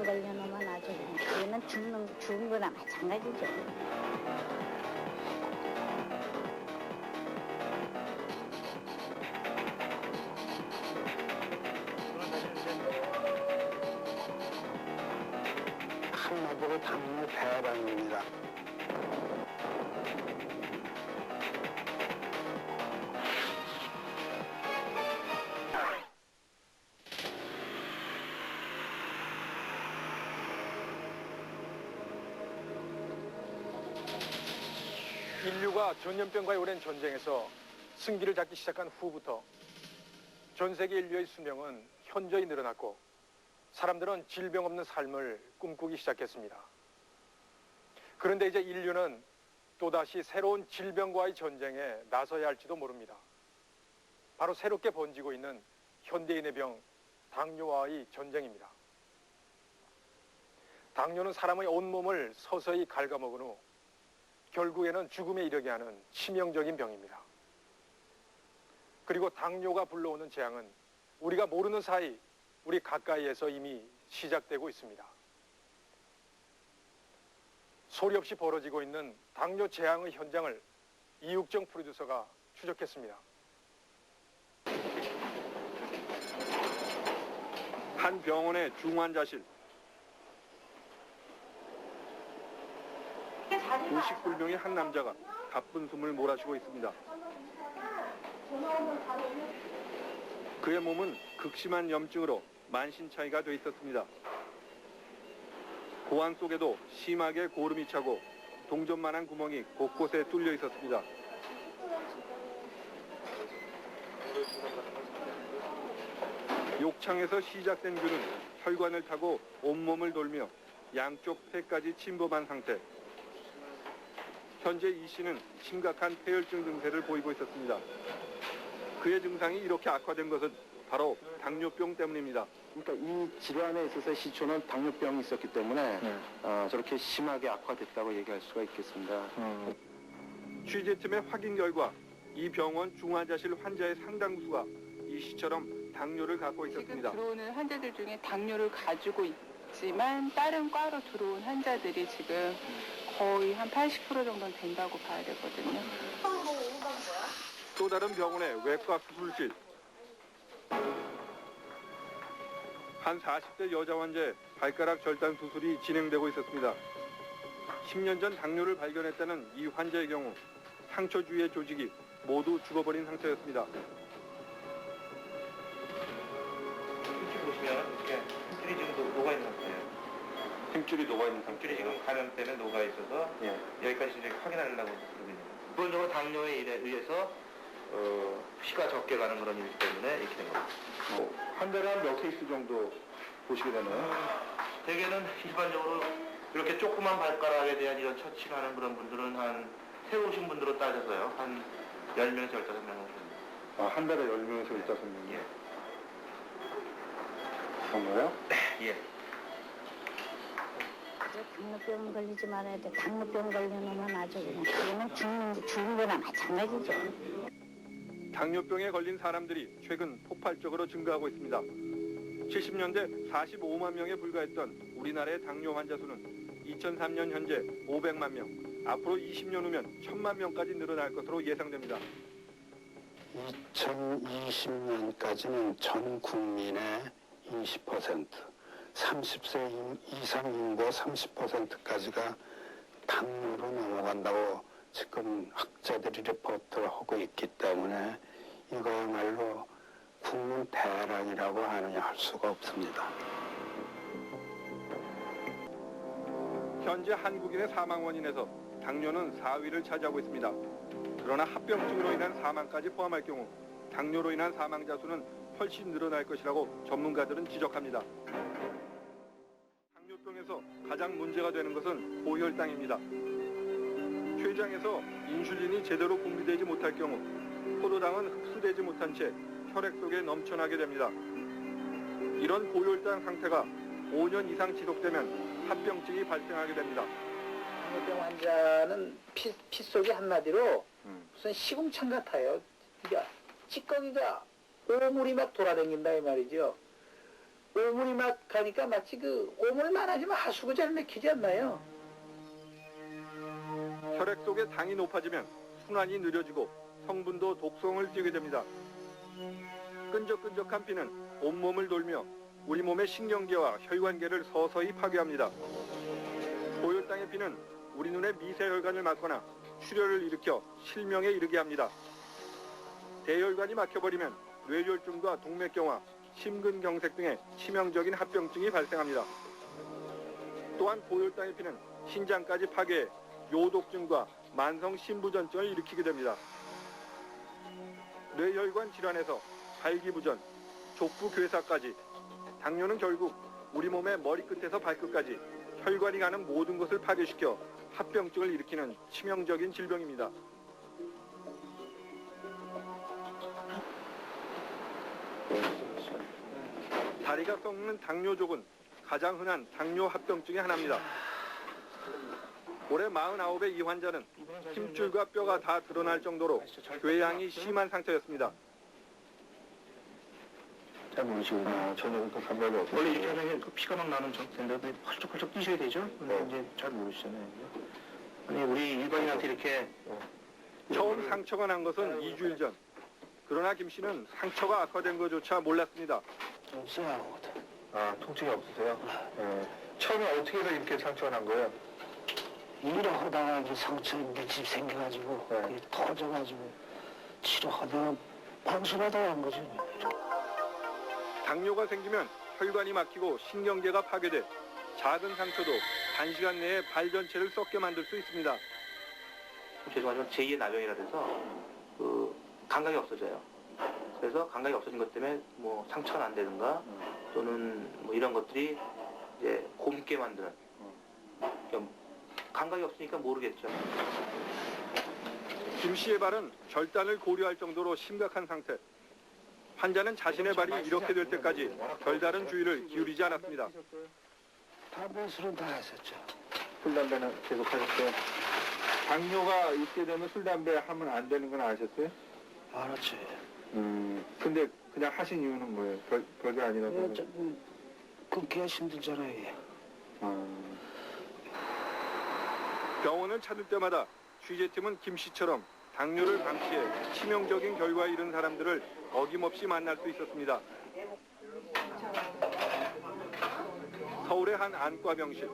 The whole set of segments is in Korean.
당뇨병 걸려놓으면 아주 그냥 얘는 죽은 거나 마찬가지죠. 한마디로 당뇨 대란입니다. 인류가 전염병과의 오랜 전쟁에서 승기를 잡기 시작한 후부터 전 세계 인류의 수명은 현저히 늘어났고 사람들은 질병 없는 삶을 꿈꾸기 시작했습니다. 그런데 이제 인류는 또다시 새로운 질병과의 전쟁에 나서야 할지도 모릅니다. 바로 새롭게 번지고 있는 현대인의 병, 당뇨와의 전쟁입니다. 당뇨는 사람의 온몸을 서서히 갉아먹은 후 결국에는 죽음에 이르게 하는 치명적인 병입니다. 그리고 당뇨가 불러오는 재앙은 우리가 모르는 사이 우리 가까이에서 이미 시작되고 있습니다. 소리 없이 벌어지고 있는 당뇨 재앙의 현장을 이육정 프로듀서가 추적했습니다. 한 병원의 중환자실. 의식불명의 한 남자가 가쁜 숨을 몰아쉬고 있습니다. 그의 몸은 극심한 염증으로 만신창이가 돼 있었습니다. 고환 속에도 심하게 고름이 차고 동전만한 구멍이 곳곳에 뚫려 있었습니다. 욕창에서 시작된 균은 혈관을 타고 온몸을 돌며 양쪽 폐까지 침범한 상태. 현재 이 씨는 심각한 폐혈증 증세를 보이고 있었습니다. 그의 증상이 이렇게 악화된 것은 바로 당뇨병 때문입니다. 그러니까 이 질환에 있어서 시초는 당뇨병이 있었기 때문에 저렇게 심하게 악화됐다고 얘기할 수가 있겠습니다. 취재팀의 확인 결과 이 병원 중환자실 환자의 상당수가 이 씨처럼 당뇨를 갖고 있었습니다. 지금 들어오는 환자들 중에 당뇨를 가지고 있지만 다른 과로 들어온 환자들이 지금 거의 한 80% 정도는 된다고 봐야 되거든요. 또 다른 병원의 외과 수술실. 한 40대 여자 환자의 발가락 절단 수술이 진행되고 있었습니다. 10년 전 당뇨를 발견했다는 이 환자의 경우 상처 주위의 조직이 모두 죽어버린 상태였습니다. 힘줄 보시면 이렇게 힘줄이 지금 녹아있는 상태예요. 힘줄이 녹아있는 상태. 힘줄이 지금 감염 때문에 녹아있어서 여기까지 이제 확인하려고 그러고 있는 거예요. 기본적으로 당뇨에 의해서 피가 적게 가는 그런 일 때문에 이렇게 된 겁니다. 한 달에 한 몇 케이스 정도 보시게 되나요? 대개는 일반적으로 이렇게 조그만 발가락에 대한 이런 처치를 하는 그런 분들은 새로 오신 분들로 따져서요. 한 10명에서 15명 정도 됩니다. 한 달에 10명에서 15명. 예. 정말요? 예. 당뇨병 걸리지 말아야 돼. 당뇨병 걸려놓으면 아주 그냥 얘는 죽은 거나 마찬가지죠. 당뇨병에 걸린 사람들이 최근 폭발적으로 증가하고 있습니다. 70년대 45만 명에 불과했던 우리나라의 당뇨 환자 수는 2003년 현재 500만 명, 앞으로 20년 후면 1000만 명까지 늘어날 것으로 예상됩니다. 2020년까지는 전 국민의 20%, 30세 이상 인구 30%까지가 당뇨로 넘어간다고 지금 학자들이 리포트를 하고 있기 때문에 이거야말로 국민 대란이라고 하느냐 할 수가 없습니다. 현재 한국인의 사망 원인에서 당뇨는 4위를 차지하고 있습니다. 그러나 합병증으로 인한 사망까지 포함할 경우 당뇨로 인한 사망자 수는 훨씬 늘어날 것이라고 전문가들은 지적합니다. 당뇨병에서 가장 문제가 되는 것은 고혈당입니다. 췌장에서 인슐린이 제대로 분비되지 못할 경우 포도당은 흡수되지 못한 채 혈액 속에 넘쳐나게 됩니다. 이런 고혈당 상태가 5년 이상 지속되면 합병증이 발생하게 됩니다. 당뇨병 환자는 피 속이 한마디로 무슨 시궁창 같아요. 그러니까 찌꺼기가 오물이 막 돌아다닌다 이 말이죠. 오물이 막 가니까 마치 그 오물 많아지면 하수구 잘 막히지 않나요? 혈액 속의 당이 높아지면 순환이 느려지고 성분도 독성을 띠게 됩니다. 끈적끈적한 피는 온몸을 돌며 우리 몸의 신경계와 혈관계를 서서히 파괴합니다. 고혈당의 피는 우리 눈의 미세혈관을 막거나 출혈을 일으켜 실명에 이르게 합니다. 대혈관이 막혀버리면 뇌졸중과 동맥경화, 심근경색 등의 치명적인 합병증이 발생합니다. 또한 고혈당의 피는 신장까지 파괴해 요독증과 만성 심부전증을 일으키게 됩니다. 뇌혈관 질환에서 발기부전, 족부괴사까지 당뇨는 결국 우리 몸의 머리끝에서 발끝까지 혈관이 가는 모든 것을 파괴시켜 합병증을 일으키는 치명적인 질병입니다. 다리가 썩는 당뇨족은 가장 흔한 당뇨 합병증의 하나입니다. 올해 49의 이 환자는 힘줄과 뼈가 다 드러날 정도로 궤양이 심한 상태였습니다. 잘 모르시구나. 전혀 그 감각이 없어요. 원래 이렇게 하면 그 피가 막 나는 상태인데 펄쩍펄쩍 뛰셔야 되죠? 근데 이제 잘 모르시잖아요. 아니 우리 일반인한테 이렇게 처음 상처가 난 것은 2주일 전. 그러나 김 씨는 상처가 악화된 것조차 몰랐습니다. 아, 통증이 없으세요? 네. 처음에 어떻게 해서 이렇게 상처가 난 거예요? 일을 하다가 이제 상처 밑집 생겨가지고 그게 터져가지고 치료하다가 방수하다가 한 거죠. 당뇨가 생기면 혈관이 막히고 신경계가 파괴돼 작은 상처도 단시간 내에 발 전체를 썩게 만들 수 있습니다. 죄송하지만 제2의 나병이라 돼서 그 감각이 없어져요. 그래서 감각이 없어진 것 때문에 뭐 상처가 난다든가 또는 뭐 이런 것들이 이제 곰게 만드는 그러니까 감각이 없으니까 모르겠죠. 김 씨의 발은 절단을 고려할 정도로 심각한 상태. 환자는 자신의 발이 이렇게 될 때까지 별다른 주의를 기울이지 않았습니다. 담배 술은 다 했었죠. 술, 담배는 계속 하셨어요? 당뇨가 있게 되면 술, 담배 하면 안 되는 건 아셨어요? 알았지. 근데 그냥 하신 이유는 뭐예요? 별게 아니라서. 끊기가 힘들잖아요, 이게. 병원을 찾을 때마다 취재팀은 김 씨처럼 당뇨를 방치해 치명적인 결과에 이른 사람들을 어김없이 만날 수 있었습니다. 서울의 한 안과 병실.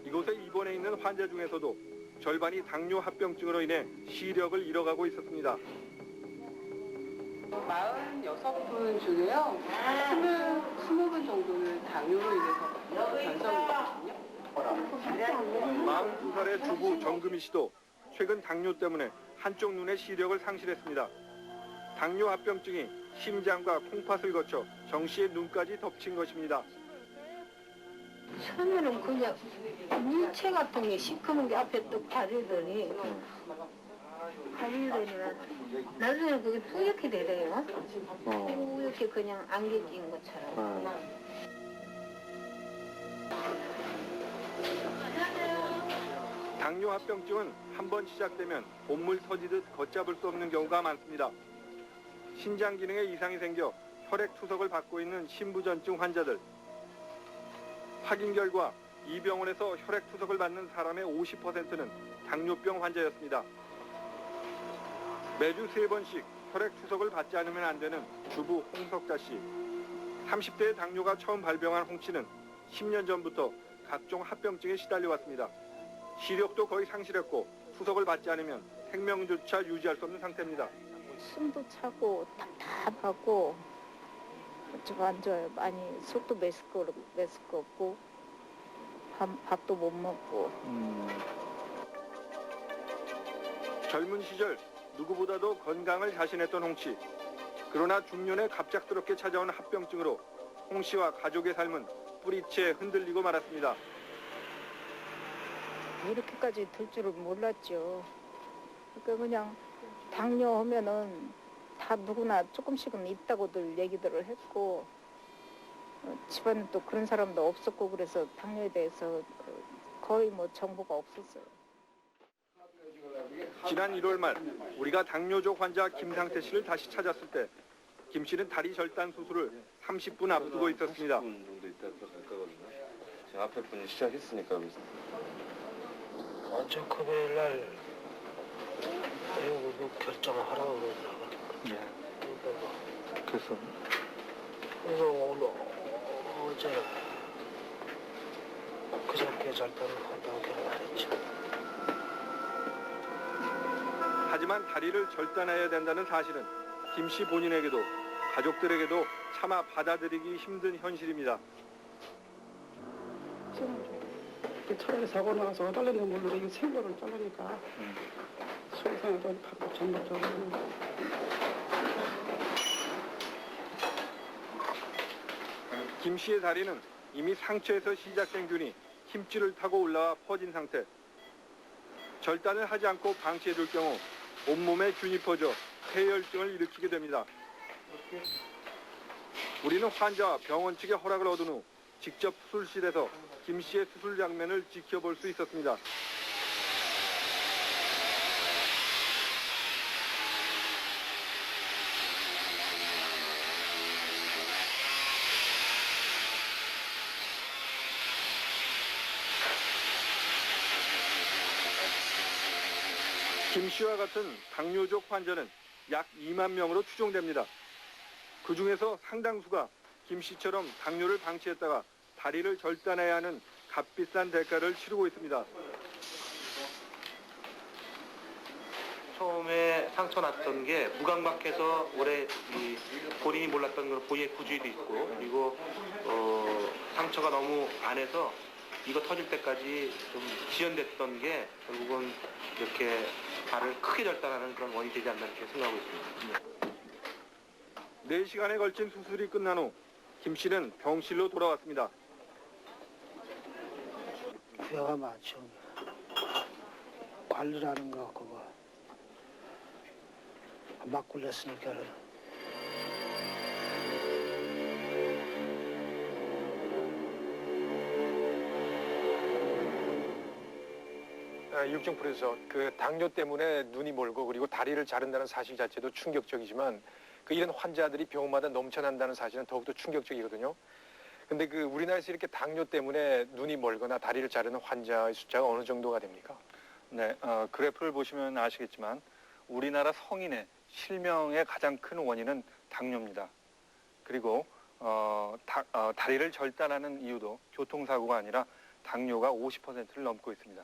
이곳에 입원해 있는 환자 중에서도 절반이 당뇨 합병증으로 인해 시력을 잃어가고 있었습니다. 46분 중에요. 20분 정도는 당뇨로 인해서 변성이거든요. 42살의 주부 정금희 씨도 최근 당뇨 때문에 한쪽 눈의 시력을 상실했습니다. 당뇨 합병증이 심장과 콩팥을 거쳐 정 씨의 눈까지 덮친 것입니다. 처음에는 그냥 물체 같은 게 시커먼 게 앞에 뚝 가리더니 나중에 그게 뿌옇게 되래요. 뿌옇게 그냥 안개 낀 것처럼. 당뇨 합병증은 한 번 시작되면 본물 터지듯 걷잡을 수 없는 경우가 많습니다. 신장 기능에 이상이 생겨 혈액 투석을 받고 있는 심부전증 환자들. 확인 결과 이 병원에서 혈액 투석을 받는 사람의 50%는 당뇨병 환자였습니다. 매주 3번씩 혈액 투석을 받지 않으면 안 되는 주부 홍석자 씨. 30대의 당뇨가 처음 발병한 홍 씨는 10년 전부터 각종 합병증에 시달려 왔습니다. 시력도 거의 상실했고 투석을 받지 않으면 생명조차 유지할 수 없는 상태입니다. 숨도 차고 답답하고 좀 안 좋아요. 많이 속도 메스껍고 밥도 못 먹고. 젊은 시절 누구보다도 건강을 자신했던 홍 씨. 그러나 중년에 갑작스럽게 찾아온 합병증으로 홍 씨와 가족의 삶은 뿌리채 흔들리고 말았습니다. 이렇게까지 될 줄은 몰랐죠. 그러니까 그냥 당뇨 하면은 다 누구나 조금씩은 있다고들 얘기들을 했고 집안에 또 그런 사람도 없었고 그래서 당뇨에 대해서 거의 뭐 정보가 없었어요. 지난 1월 말 우리가 당뇨족 환자 김상태 씨를 다시 찾았을 때 김 씨는 다리 절단 수술을 30분 앞두고 있었습니다. 30분 정도 있다 들어갈 거거든요. 지금 앞에 분이 시작했으니까. 어제 금요일 날 이거 결정을 하라고 그러더라고요. 예. 그래서 그래서 오늘 어제 그저께 절단을 한다고 결정했죠. 하지만 다리를 절단해야 된다는 사실은 김 씨 본인에게도 가족들에게도 차마 받아들이기 힘든 현실입니다. 차라리 사고 나서 달래는 물로 이게 생로를 자르니까 손상도 받고 전부적으로 김 씨의 다리는 이미 상처에서 시작된 균이 힘줄을 타고 올라와 퍼진 상태. 절단을 하지 않고 방치해둘 경우 온몸에 균이 퍼져 폐혈증을 일으키게 됩니다. 우리는 환자와 병원 측의 허락을 얻은 후 직접 수술실에서 김 씨의 수술 장면을 지켜볼 수 있었습니다. 김 씨와 같은 당뇨족 환자는 약 2만 명으로 추정됩니다. 그 중에서 상당수가 김 씨처럼 당뇨를 방치했다가 다리를 절단해야 하는 값비싼 대가를 치르고 있습니다. 처음에 상처 났던 게 무감각해서 오래 본인이 몰랐던 건 본인의 구주의도 있고, 그리고 상처가 너무 안에서 이거 터질 때까지 좀 지연됐던 게 결국은 이렇게 발을 크게 절단하는 그런 원인이 되지 않나 이렇게 생각하고 있습니다. 4시간에 걸친 수술이 끝난 후 김 씨는 병실로 돌아왔습니다. 후회가 많죠. 관리라는 거 그거 막 굴렸으니까. 육중풀에서 그 당뇨 때문에 눈이 멀고 그리고 다리를 자른다는 사실 자체도 충격적이지만 그 이런 환자들이 병원마다 넘쳐난다는 사실은 더욱더 충격적이거든요. 근데 그 우리나라에서 이렇게 당뇨 때문에 눈이 멀거나 다리를 자르는 환자의 숫자가 어느 정도가 됩니까? 네, 그래프를 보시면 아시겠지만 우리나라 성인의 실명의 가장 큰 원인은 당뇨입니다. 그리고 다리를 절단하는 이유도 교통사고가 아니라 당뇨가 50%를 넘고 있습니다.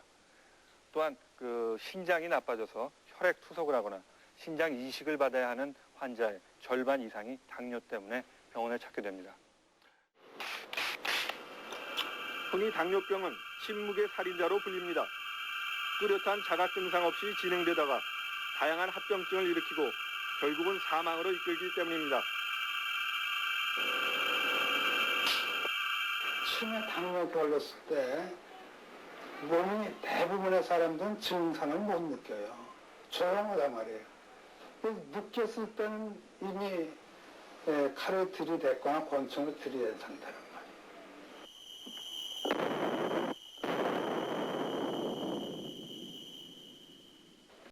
또한 그 신장이 나빠져서 혈액 투석을 하거나 신장 이식을 받아야 하는 환자의 절반 이상이 당뇨 때문에 병원을 찾게 됩니다. 흔히 당뇨병은 침묵의 살인자로 불립니다. 뚜렷한 자가 증상 없이 진행되다가 다양한 합병증을 일으키고 결국은 사망으로 이끌기 때문입니다. 치매 당뇨 걸렸을 때 몸이 대부분의 사람들은 증상을 못 느껴요. 조용하단 말이에요. 느꼈을 때는 이미 칼을 들이댔거나 권총을 들이댄 상태로.